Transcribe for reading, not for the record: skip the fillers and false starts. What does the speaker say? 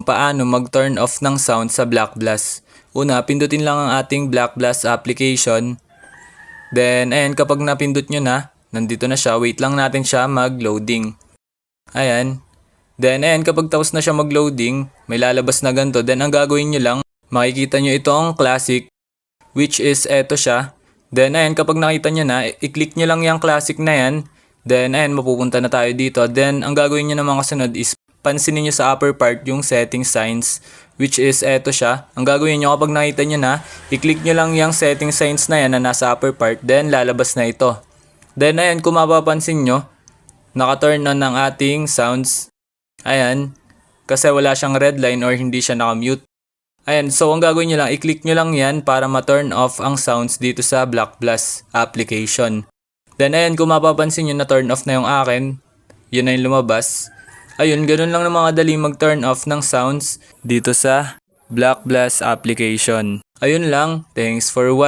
paano mag-turn off ng sound sa BlackBlast. Una, pindutin lang ang ating BlackBlast application. Then, ayan, kapag napindot nyo na, nandito na siya. Wait lang natin siya mag-loading. Ayan. Then, ayan, kapag tapos na siya mag-loading, may lalabas na ganito. Then, ang gagawin nyo lang, makikita nyo itong classic, which is eto siya. Then, ayan, kapag nakita nyo na, i-click nyo lang yung classic na yan. Then, ayan, mapupunta na tayo dito. Then, ang gagawin nyo naman kasunod is, pansinin nyo sa upper part yung setting signs, which is eto siya. Ang gagawin nyo kapag nakita nyo na, i-click nyo lang yung setting signs na yan na nasa upper part, then lalabas na ito. Then, ayan, kung mapapansin nyo, naka-turn on ng ating sounds. Ayan, kasi wala siyang red line or hindi siya naka-mute. Ayan, so ang gagawin nyo lang, i-click nyo lang yan para ma-turn off ang sounds dito sa BlackBlast application. Then, ayan, kung mapapansin nyo na turn off na yung akin, yun na yung lumabas. Ayun, ganun lang ng mga dali mag-turn off ng sounds dito sa BlackBlast application. Ayun lang, thanks for watching.